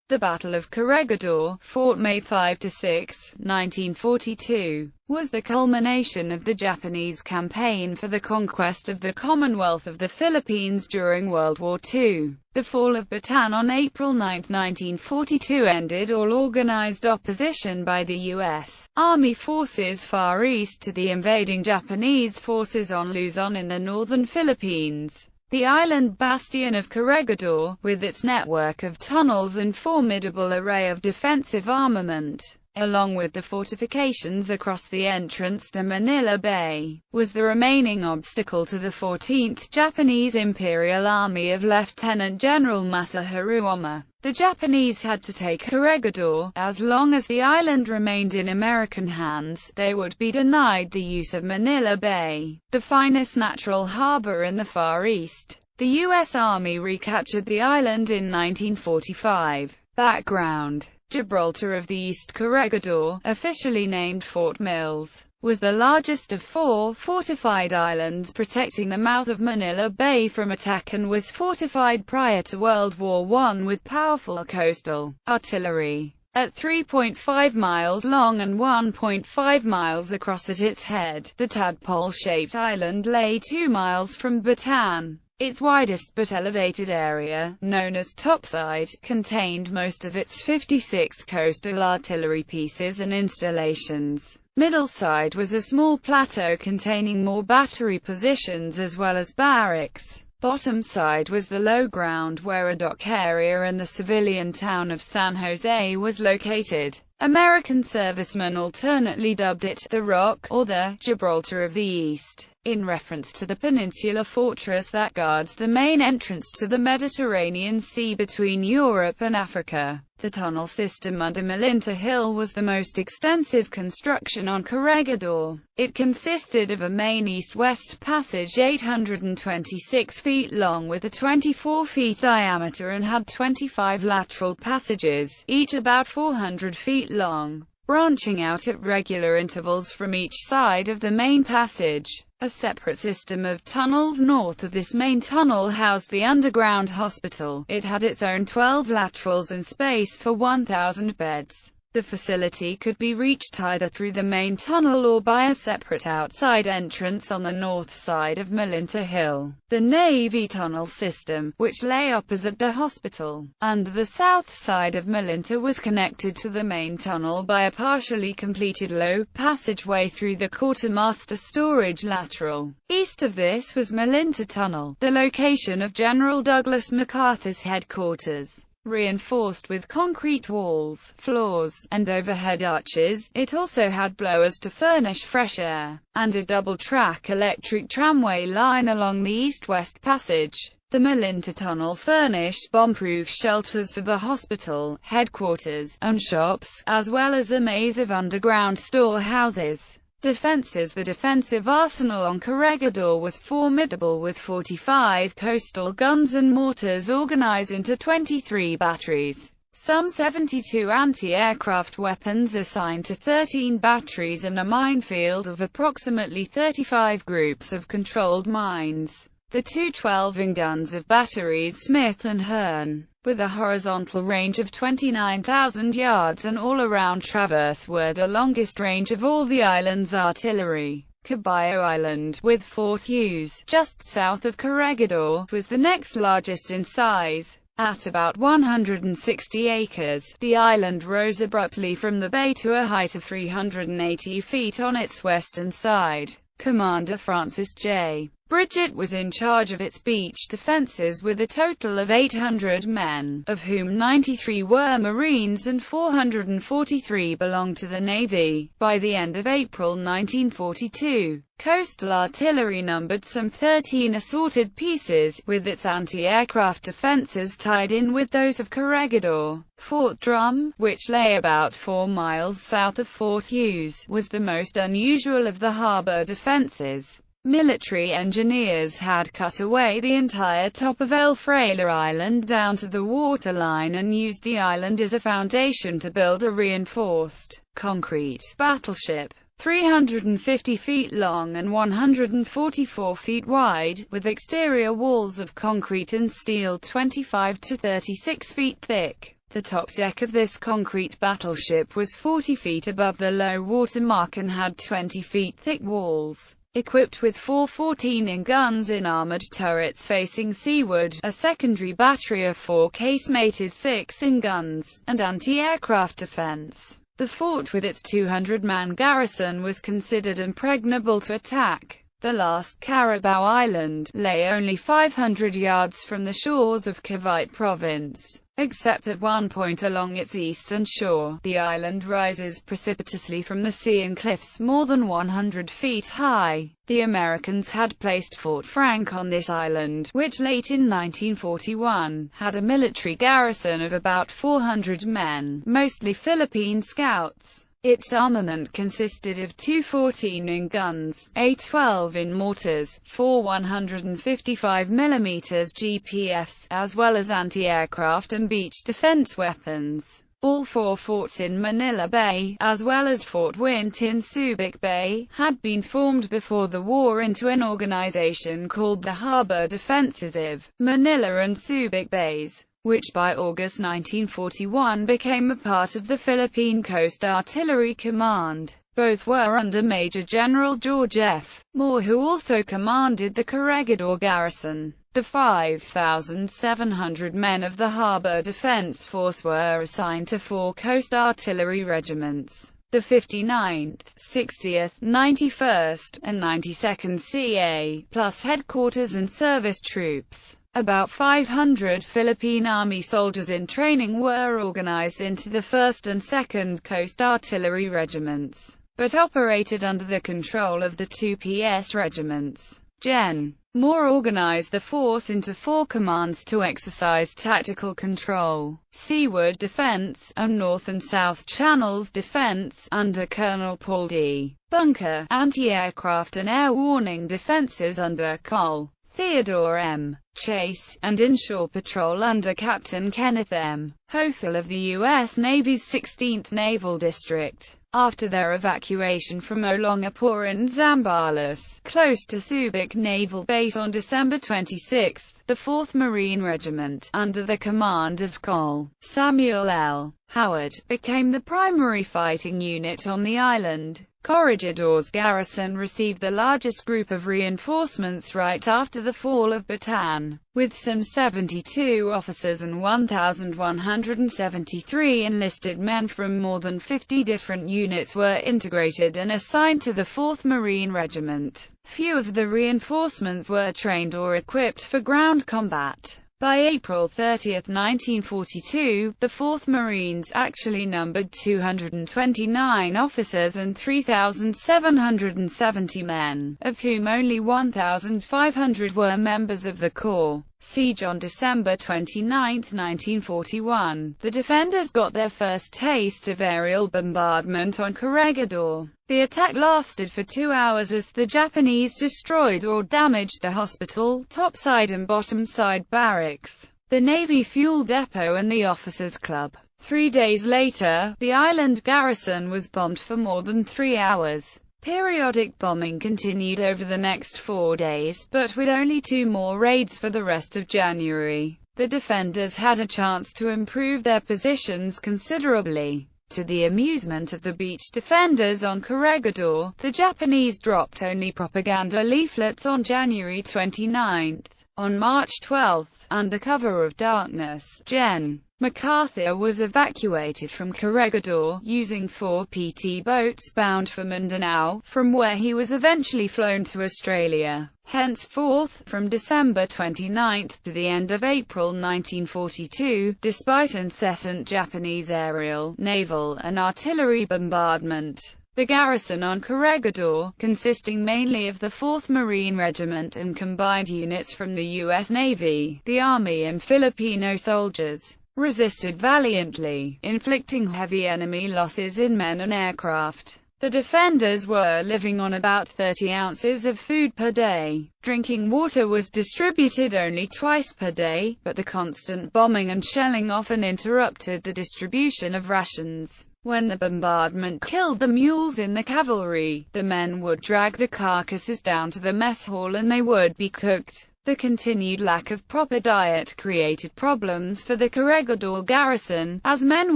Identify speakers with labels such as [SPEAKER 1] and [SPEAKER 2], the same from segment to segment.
[SPEAKER 1] The Battle of Corregidor, fought May 5–6, 1942, was the culmination of the Japanese campaign for the conquest of the Commonwealth of the Philippines during World War II. The fall of Bataan on April 9, 1942 ended all organized opposition by the U.S. Army forces far east to the invading Japanese forces on Luzon in the northern Philippines. The island bastion of Corregidor, with its network of tunnels and formidable array of defensive armament, along with the fortifications across the entrance to Manila Bay, was the remaining obstacle to the 14th Japanese Imperial Army of Lieutenant General Masahiro Oma. The Japanese had to take Corregidor. As long as the island remained in American hands, they would be denied the use of Manila Bay, the finest natural harbor in the Far East. The U.S. Army recaptured the island in 1945. Background: Gibraltar of the East. Corregidor, officially named Fort Mills, was the largest of 4 fortified islands protecting the mouth of Manila Bay from attack, and was fortified prior to World War I with powerful coastal artillery. At 3.5 miles long and 1.5 miles across at its head, the tadpole-shaped island lay 2 miles from Bataan. Its widest but elevated area, known as topside, contained most of its 56 coastal artillery pieces and installations. Middle side was a small plateau containing more battery positions as well as barracks. Bottom side was the low ground where a dock area and the civilian town of San Jose was located. American servicemen alternately dubbed it the Rock or the Gibraltar of the East, in reference to the peninsular fortress that guards the main entrance to the Mediterranean Sea between Europe and Africa. The tunnel system under Malinta Hill was the most extensive construction on Corregidor. It consisted of a main east-west passage 826 feet long with a 24 feet diameter and had 25 lateral passages, each about 400 feet long, branching out at regular intervals from each side of the main passage. A separate system of tunnels north of this main tunnel housed the underground hospital. It had its own 12 laterals and space for 1,000 beds. The facility could be reached either through the main tunnel or by a separate outside entrance on the north side of Malinta Hill. The Navy tunnel system, which lay opposite the hospital, under the south side of Malinta, was connected to the main tunnel by a partially completed low passageway through the quartermaster storage lateral. East of this was Malinta Tunnel, the location of General Douglas MacArthur's headquarters. Reinforced with concrete walls, floors, and overhead arches, it also had blowers to furnish fresh air, and a double-track electric tramway line along the east-west passage. The Malinta Tunnel furnished bomb-proof shelters for the hospital, headquarters, and shops, as well as a maze of underground storehouses. Defenses: the defensive arsenal on Corregidor was formidable, with 45 coastal guns and mortars organized into 23 batteries, some 72 anti-aircraft weapons assigned to 13 batteries, and a minefield of approximately 35 groups of controlled mines. The two 12-inch guns of batteries Smith and Hearn, with a horizontal range of 29,000 yards and all-around traverse, were the longest range of all the island's artillery. Caballo Island, with Fort Hughes, just south of Corregidor, was the next largest in size. At about 160 acres, the island rose abruptly from the bay to a height of 380 feet on its western side. Commander Francis J. Bridget was in charge of its beach defenses with a total of 800 men, of whom 93 were Marines and 443 belonged to the Navy. By the end of April 1942, coastal artillery numbered some 13 assorted pieces, with its anti-aircraft defenses tied in with those of Corregidor. Fort Drum, which lay about 4 miles south of Fort Hughes, was the most unusual of the harbor defenses. Military engineers had cut away the entire top of El Fraile Island down to the waterline and used the island as a foundation to build a reinforced, concrete battleship. 350 feet long and 144 feet wide, with exterior walls of concrete and steel 25 to 36 feet thick. The top deck of this concrete battleship was 40 feet above the low water mark and had 20 feet thick walls. Equipped with 4 14-inch guns in armored turrets facing seaward, a secondary battery of 4 casemated 6-inch guns, and anti-aircraft defense. The fort with its 200-man garrison was considered impregnable to attack. The last Carabao Island lay only 500 yards from the shores of Cavite Province. Except at one point along its eastern shore, the island rises precipitously from the sea in cliffs more than 100 feet high. The Americans had placed Fort Frank on this island, which late in 1941, had a military garrison of about 400 men, mostly Philippine scouts. Its armament consisted of 2 14-inch guns, 8 12-inch mortars, 4 155mm GPFs, as well as anti-aircraft and beach defense weapons. All 4 forts in Manila Bay, as well as Fort Wint in Subic Bay, had been formed before the war into an organization called the Harbor Defenses of Manila and Subic Bays, which by August 1941 became a part of the Philippine Coast Artillery Command. Both were under Major General George F. Moore, who also commanded the Corregidor garrison. The 5,700 men of the Harbor Defense Force were assigned to 4 Coast Artillery regiments: the 59th, 60th, 91st, and 92nd CA, plus headquarters and service troops. About 500 Philippine Army soldiers in training were organized into the 1st and 2nd Coast Artillery regiments, but operated under the control of the 2 PS regiments. Gen. Moore organized the force into 4 commands to exercise tactical control: seaward defense, and north and south channels defense, under Colonel Paul D. Bunker, anti-aircraft and air warning defenses under Col. Theodore M. Chase, and inshore patrol under Captain Kenneth M. Hofill of the U.S. Navy's 16th Naval District. After their evacuation from Olongapo and Zambales, close to Subic Naval Base on December 26, the 4th Marine Regiment, under the command of Col. Samuel L. Howard, became the primary fighting unit on the island. Corregidor's garrison received the largest group of reinforcements right after the fall of Bataan, with some 72 officers and 1,173 enlisted men from more than 50 different units were integrated and assigned to the 4th Marine Regiment. Few of the reinforcements were trained or equipped for ground combat. By April 30, 1942, the 4th Marines actually numbered 229 officers and 3,770 men, of whom only 1,500 were members of the Corps. Siege on December 29, 1941. The defenders got their first taste of aerial bombardment on Corregidor. The attack lasted for 2 hours as the Japanese destroyed or damaged the hospital, topside and bottom-side barracks, the Navy fuel depot and the officers' club. 3 days later, the island garrison was bombed for more than 3 hours. Periodic bombing continued over the next 4 days, but with only 2 more raids for the rest of January. The defenders had a chance to improve their positions considerably. To the amusement of the beach defenders on Corregidor, the Japanese dropped only propaganda leaflets on January 29. On March 12, under cover of darkness, Gen. MacArthur was evacuated from Corregidor, using 4 PT boats bound for Mindanao, from where he was eventually flown to Australia. Henceforth, from December 29 to the end of April 1942, despite incessant Japanese aerial, naval, and artillery bombardment, the garrison on Corregidor, consisting mainly of the 4th Marine Regiment and combined units from the U.S. Navy, the Army and Filipino soldiers, resisted valiantly, inflicting heavy enemy losses in men and aircraft. The defenders were living on about 30 ounces of food per day. Drinking water was distributed only twice per day, but the constant bombing and shelling often interrupted the distribution of rations. When the bombardment killed the mules in the cavalry, the men would drag the carcasses down to the mess hall and they would be cooked. The continued lack of proper diet created problems for the Corregidor garrison, as men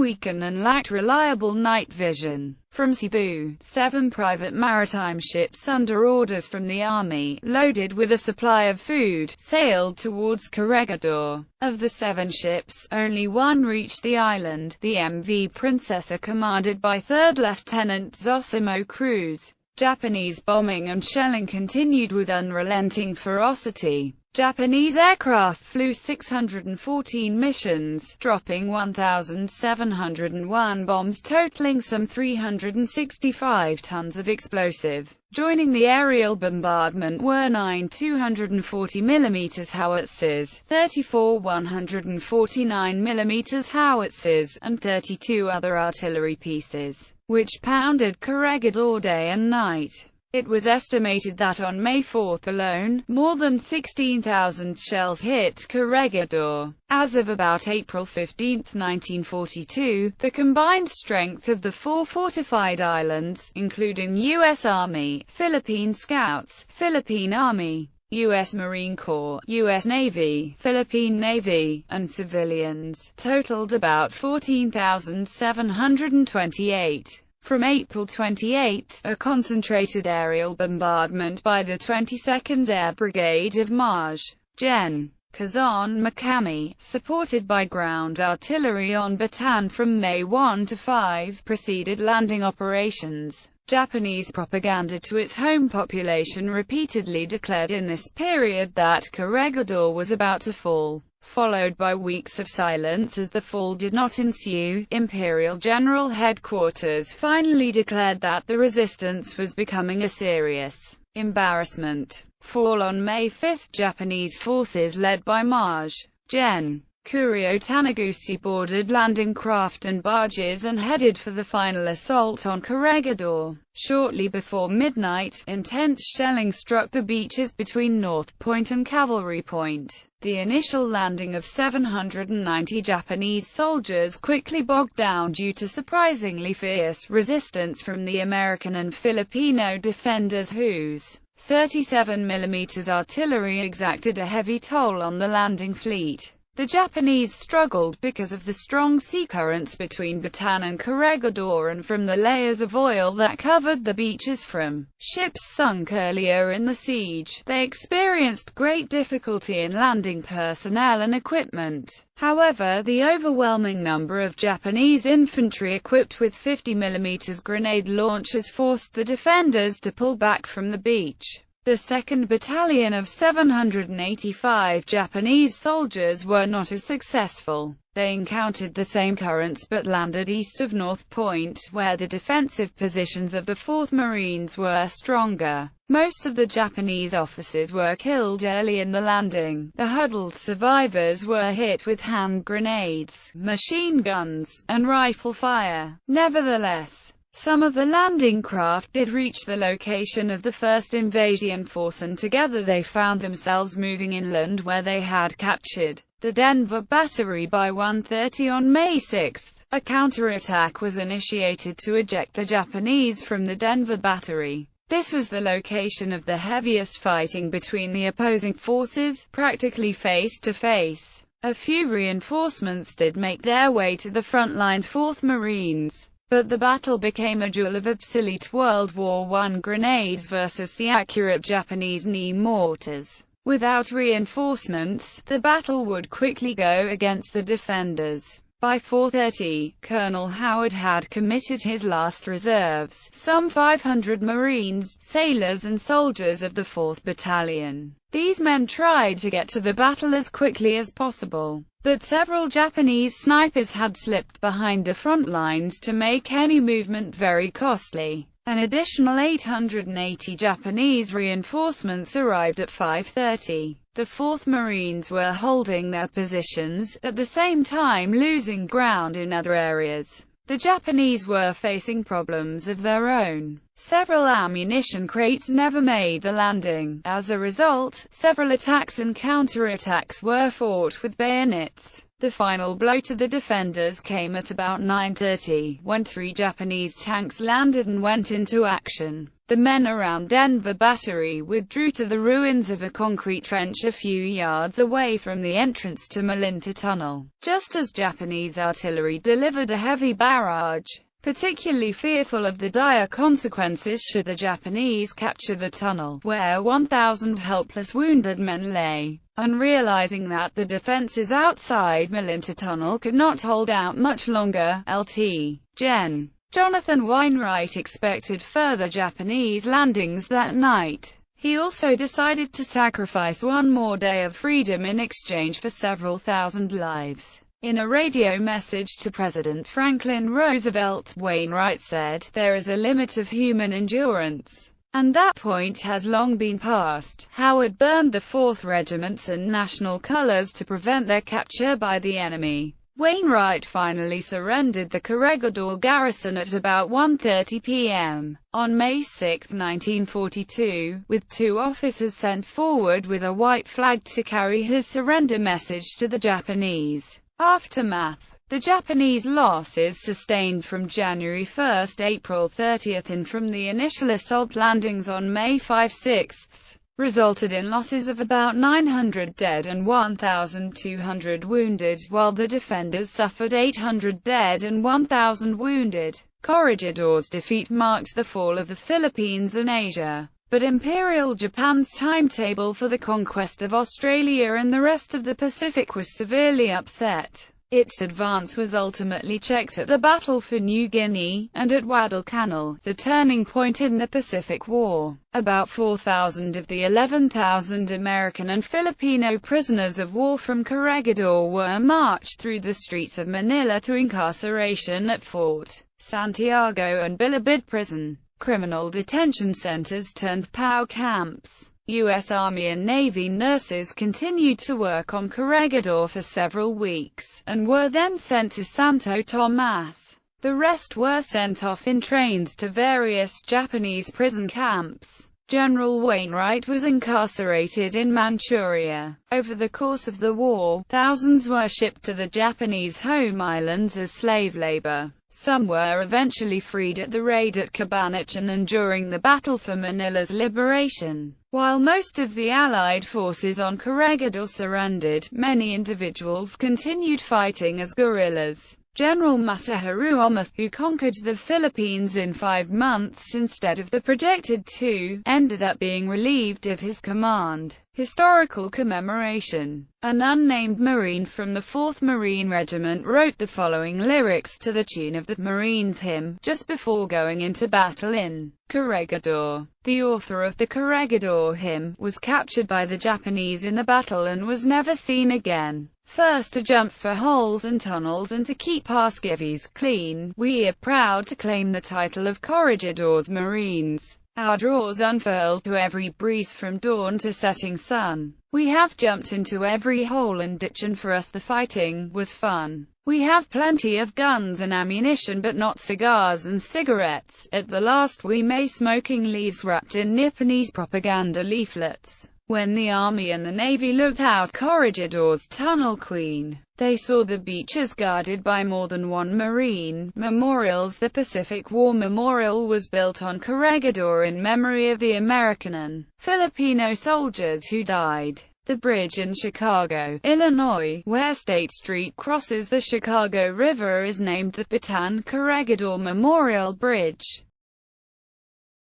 [SPEAKER 1] weakened and lacked reliable night vision. From Cebu, 7 private maritime ships under orders from the army, loaded with a supply of food, sailed towards Corregidor. Of the 7 ships, only one reached the island, the MV Princesa, commanded by 3rd Lieutenant Zosimo Cruz. Japanese bombing and shelling continued with unrelenting ferocity. Japanese aircraft flew 614 missions, dropping 1,701 bombs totaling some 365 tons of explosive. Joining the aerial bombardment were 9 240mm howitzers, 34 149mm howitzers, and 32 other artillery pieces, which pounded Corregidor day and night. It was estimated that on May 4 alone, more than 16,000 shells hit Corregidor. As of about April 15, 1942, the combined strength of the 4 fortified islands, including U.S. Army, Philippine Scouts, Philippine Army, U.S. Marine Corps, U.S. Navy, Philippine Navy, and civilians, totaled about 14,728. From April 28, a concentrated aerial bombardment by the 22nd Air Brigade of Maj. Gen. Kazan Makami, supported by ground artillery on Bataan from May 1 to 5, preceded landing operations. Japanese propaganda to its home population repeatedly declared in this period that Corregidor was about to fall, followed by weeks of silence as the fall did not ensue. Imperial General Headquarters finally declared that the resistance was becoming a serious embarrassment. Fall on May 5, Japanese forces led by Maj. Gen. Kuryo Taniguchi boarded landing craft and barges and headed for the final assault on Corregidor. Shortly before midnight, intense shelling struck the beaches between North Point and Cavalry Point. The initial landing of 790 Japanese soldiers quickly bogged down due to surprisingly fierce resistance from the American and Filipino defenders, whose 37mm artillery exacted a heavy toll on the landing fleet. The Japanese struggled because of the strong sea currents between Bataan and Corregidor and from the layers of oil that covered the beaches from ships sunk earlier in the siege. They experienced great difficulty in landing personnel and equipment. However, the overwhelming number of Japanese infantry equipped with 50mm grenade launchers forced the defenders to pull back from the beach. The 2nd Battalion of 785 Japanese soldiers were not as successful. They encountered the same currents but landed east of North Point, where the defensive positions of the 4th Marines were stronger. Most of the Japanese officers were killed early in the landing. The huddled survivors were hit with hand grenades, machine guns, and rifle fire. Nevertheless, some of the landing craft did reach the location of the first invasion force, and together they found themselves moving inland where they had captured the Denver Battery by 1:30 on May 6. A counterattack was initiated to eject the Japanese from the Denver Battery. This was the location of the heaviest fighting between the opposing forces, practically face to face. A few reinforcements did make their way to the frontline 4th Marines, but the battle became a duel of obsolete World War I grenades versus the accurate Japanese knee mortars. Without reinforcements, the battle would quickly go against the defenders. By 4:30, Colonel Howard had committed his last reserves, some 500 Marines, sailors and soldiers of the 4th Battalion. These men tried to get to the battle as quickly as possible, but several Japanese snipers had slipped behind the front lines to make any movement very costly. An additional 880 Japanese reinforcements arrived at 5:30. The 4th Marines were holding their positions, at the same time losing ground in other areas. The Japanese were facing problems of their own. Several ammunition crates never made the landing. As a result, several attacks and counterattacks were fought with bayonets. The final blow to the defenders came at about 9:30, when 3 Japanese tanks landed and went into action. The men around Denver Battery withdrew to the ruins of a concrete trench a few yards away from the entrance to Malinta Tunnel, just as Japanese artillery delivered a heavy barrage. Particularly fearful of the dire consequences should the Japanese capture the tunnel, where 1,000 helpless wounded men lay, and realizing that the defenses outside Malinta Tunnel could not hold out much longer, Lt. Gen. Jonathan Wainwright expected further Japanese landings that night. He also decided to sacrifice one more day of freedom in exchange for several thousand lives. In a radio message to President Franklin Roosevelt, Wainwright said, "There is a limit of human endurance, and that point has long been passed." Howard burned the 4th Regiment's and national colors to prevent their capture by the enemy. Wainwright finally surrendered the Corregidor garrison at about 1:30 p.m. on May 6, 1942, with 2 officers sent forward with a white flag to carry his surrender message to the Japanese. Aftermath. The Japanese losses sustained from January 1 to April 30 and from the initial assault landings on May 5–6 resulted in losses of about 900 dead and 1,200 wounded, while the defenders suffered 800 dead and 1,000 wounded. Corregidor's defeat marked the fall of the Philippines and Asia, but Imperial Japan's timetable for the conquest of Australia and the rest of the Pacific was severely upset. Its advance was ultimately checked at the Battle for New Guinea, and at Guadalcanal, the turning point in the Pacific War. About 4,000 of the 11,000 American and Filipino prisoners of war from Corregidor were marched through the streets of Manila to incarceration at Fort Santiago and Bilibid Prison. Criminal detention centers turned POW camps. U.S. Army and Navy nurses continued to work on Corregidor for several weeks, and were then sent to Santo Tomas. The rest were sent off in trains to various Japanese prison camps. General Wainwright was incarcerated in Manchuria. Over the course of the war, thousands were shipped to the Japanese home islands as slave labor. Some were eventually freed at the raid at Cabanatuan and during the battle for Manila's liberation. While most of the Allied forces on Corregidor surrendered, many individuals continued fighting as guerrillas. General Masahiro Omath, who conquered the Philippines in 5 months instead of the projected 2, ended up being relieved of his command. Historical Commemoration. An unnamed Marine from the 4th Marine Regiment wrote the following lyrics to the tune of the Marines' hymn, just before going into battle in Corregidor. The author of the Corregidor hymn was captured by the Japanese in the battle and was never seen again. First to jump for holes and tunnels and to keep our skivvies clean, we are proud to claim the title of Corregidor's Marines. Our drawers unfurled to every breeze from dawn to setting sun. We have jumped into every hole and ditch, and for us the fighting was fun. We have plenty of guns and ammunition, but not cigars and cigarettes. At the last we may smoking leaves wrapped in Nipponese propaganda leaflets. When the Army and the Navy looked out Corregidor's Tunnel Queen, they saw the beaches guarded by more than one Marine. Memorials. The Pacific War Memorial was built on Corregidor in memory of the American and Filipino soldiers who died. The bridge in Chicago, Illinois, where State Street crosses the Chicago River, is named the Bataan Corregidor Memorial Bridge.